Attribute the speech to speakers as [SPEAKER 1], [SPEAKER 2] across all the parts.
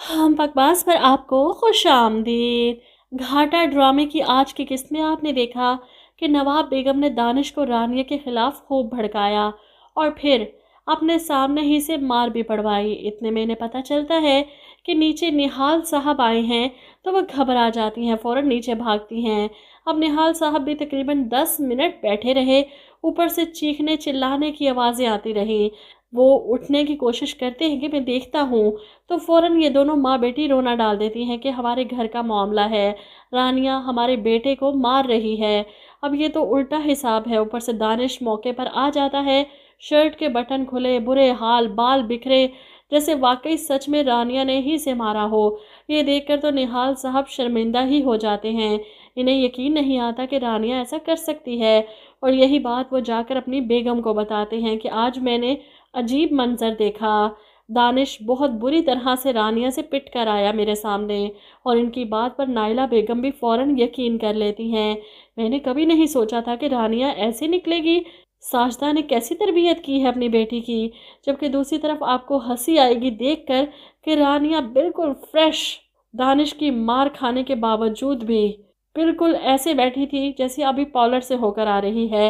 [SPEAKER 1] हम बकवास पर आपको खुश आमदीद। घाटा ड्रामे की आज की किस्त में आपने देखा कि नवाब बेगम ने दानिश को रानिया के खिलाफ खूब भड़काया और फिर अपने सामने ही से मार भी पड़वाई। इतने में इन्हें पता चलता है कि नीचे निहाल साहब आए हैं तो वह घबरा जाती हैं, फ़ौरन नीचे भागती हैं। अब निहाल साहब भी तकरीबन 10 मिनट बैठे रहे, ऊपर से चीखने चिल्लाने की आवाज़ें आती रही। वो उठने की कोशिश करते हैं कि मैं देखता हूँ, तो फ़ौरन ये दोनों माँ बेटी रोना डाल देती हैं कि हमारे घर का मामला है, रानिया हमारे बेटे को मार रही है। अब ये तो उल्टा हिसाब है। ऊपर से दानिश मौके पर आ जाता है, शर्ट के बटन खुले, बुरे हाल, बाल बिखरे, जैसे वाकई सच में रानिया ने ही इसे मारा हो। ये देखकर तो निहाल साहब शर्मिंदा ही हो जाते हैं। इन्हें यकीन नहीं आता कि रानिया ऐसा कर सकती है, और यही बात वो जाकर अपनी बेगम को बताते हैं कि आज मैंने अजीब मंजर देखा। दानिश बहुत बुरी तरह से रानिया से पिट कर आया मेरे सामने, और इनकी बात पर नाइला बेगम भी फ़ौरन यकीन कर लेती हैं। मैंने कभी नहीं सोचा था कि रानिया ऐसे निकलेगी। साजदा ने कैसी तरबियत की है अपनी बेटी की। जबकि दूसरी तरफ आपको हंसी आएगी देखकर कि रानिया बिल्कुल फ्रेश, दानिश की मार खाने के बावजूद भी बिल्कुल ऐसे बैठी थी जैसे अभी पार्लर से होकर आ रही है।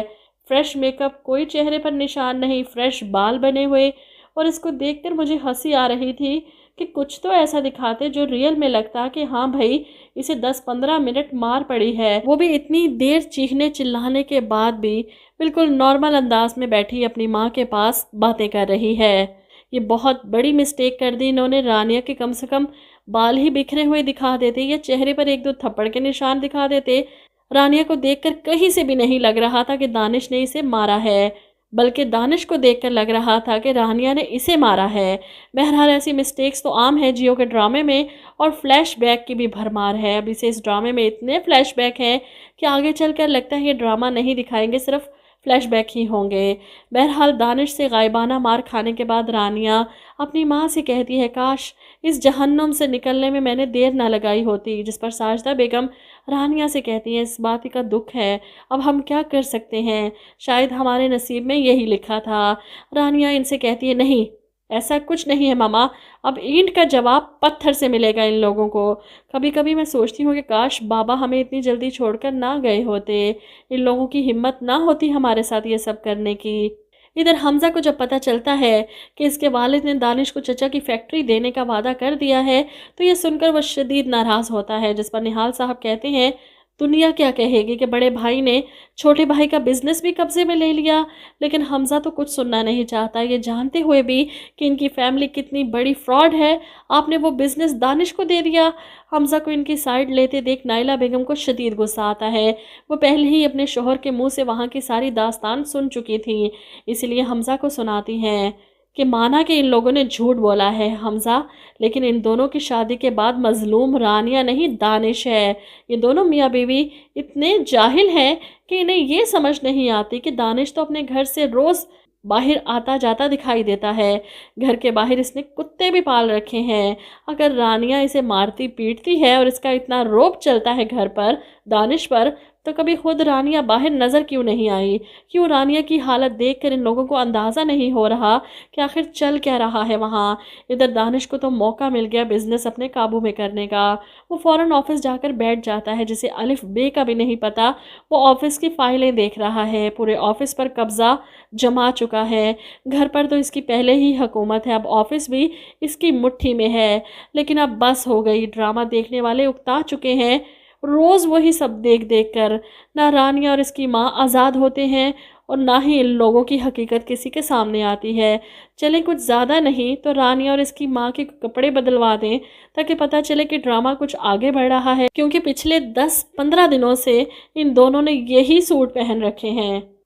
[SPEAKER 1] फ्रेश मेकअप, कोई चेहरे पर निशान नहीं, फ्रेश बाल बने हुए। और इसको देखकर मुझे हंसी आ रही थी कि कुछ तो ऐसा दिखाते जो रियल में लगता कि हाँ भाई, इसे 10-15 मिनट मार पड़ी है, वो भी इतनी देर चीखने चिल्लाने के बाद भी बिल्कुल नॉर्मल अंदाज में बैठी अपनी माँ के पास बातें कर रही है। ये बहुत बड़ी मिस्टेक कर दी इन्होंने। रानिया के कम से कम बाल ही बिखरे हुए दिखा देते या चेहरे पर 1-2 थप्पड़ के निशान दिखा देते। रानिया को देखकर कहीं से भी नहीं लग रहा था कि दानिश ने इसे मारा है, बल्कि दानिश को देखकर लग रहा था कि रानिया ने इसे मारा है। बहरहाल ऐसी मिस्टेक्स तो आम है जियो के ड्रामे में, और फ्लैशबैक की भी भरमार है। अब इसे इस ड्रामे में इतने फ्लैशबैक हैं कि आगे चलकर लगता है ये ड्रामा नहीं दिखाएंगे, सिर्फ फ्लैशबैक ही होंगे। बहरहाल दानिश से गायबाना मार खाने के बाद रानिया अपनी माँ से कहती है, काश इस जहन्नुम से निकलने में मैंने देर ना लगाई होती। जिस पर साजदा बेगम रानिया से कहती है, इस बात का दुख है, अब हम क्या कर सकते हैं, शायद हमारे नसीब में यही लिखा था। रानिया इनसे कहती है, नहीं ऐसा कुछ नहीं है मामा, अब ईंट का जवाब पत्थर से मिलेगा इन लोगों को। कभी कभी मैं सोचती हूँ कि काश बाबा हमें इतनी जल्दी छोड़कर ना गए होते, इन लोगों की हिम्मत ना होती हमारे साथ ये सब करने की। इधर हमज़ा को जब पता चलता है कि इसके वालिद ने दानिश को चचा की फैक्ट्री देने का वादा कर दिया है, तो ये सुनकर वह शदीद नाराज़ होता है। जिस पर निहाल साहब कहते हैं, दुनिया क्या कहेगी कि बड़े भाई ने छोटे भाई का बिजनेस भी कब्जे में ले लिया। लेकिन हमज़ा तो कुछ सुनना नहीं चाहता। ये जानते हुए भी कि इनकी फैमिली कितनी बड़ी फ्रॉड है, आपने वो बिजनेस दानिश को दे दिया। हमज़ा को इनकी साइड लेते देख नाइला बेगम को शदीद गुस्सा आता है। वो पहले ही अपने शोहर के मुंह से वहाँ की सारी दास्तान सुन चुकी थी, इसलिए हमज़ा को सुनाती हैं कि माना कि इन लोगों ने झूठ बोला है हमज़ा, लेकिन इन दोनों की शादी के बाद मजलूम रानिया नहीं दानिश है। ये दोनों मियाँ बीवी इतने जाहिल हैं कि इन्हें ये समझ नहीं आती कि दानिश तो अपने घर से रोज़ बाहर आता जाता दिखाई देता है। घर के बाहर इसने कुत्ते भी पाल रखे हैं। अगर रानिया इसे मारती पीटती है और इसका इतना रोब चलता है घर पर दानिश पर, तो कभी खुद रानिया बाहर नज़र क्यों नहीं आई? क्यों रानिया की हालत देखकर इन लोगों को अंदाज़ा नहीं हो रहा कि आखिर चल क्या रहा है वहाँ? इधर दानिश को तो मौका मिल गया बिजनेस अपने काबू में करने का। वो फ़ौरन ऑफिस जाकर बैठ जाता है, जिसे अलिफ बे का भी नहीं पता। वो ऑफिस की फाइलें देख रहा है, पूरे ऑफिस पर कब्जा जमा चुका है। घर पर तो इसकी पहले ही हुकूमत है, अब ऑफिस भी इसकी मुट्ठी में है। लेकिन अब बस हो गई, ड्रामा देखने वाले उकता चुके हैं रोज़ वही सब देख देख कर। ना रानिया और इसकी माँ आज़ाद होते हैं, और ना ही इन लोगों की हकीकत किसी के सामने आती है। चलें कुछ ज़्यादा नहीं तो रानिया और इसकी माँ के कपड़े बदलवा दें, ताकि पता चले कि ड्रामा कुछ आगे बढ़ रहा है, क्योंकि पिछले 10-15 दिनों से इन दोनों ने यही सूट पहन रखे हैं।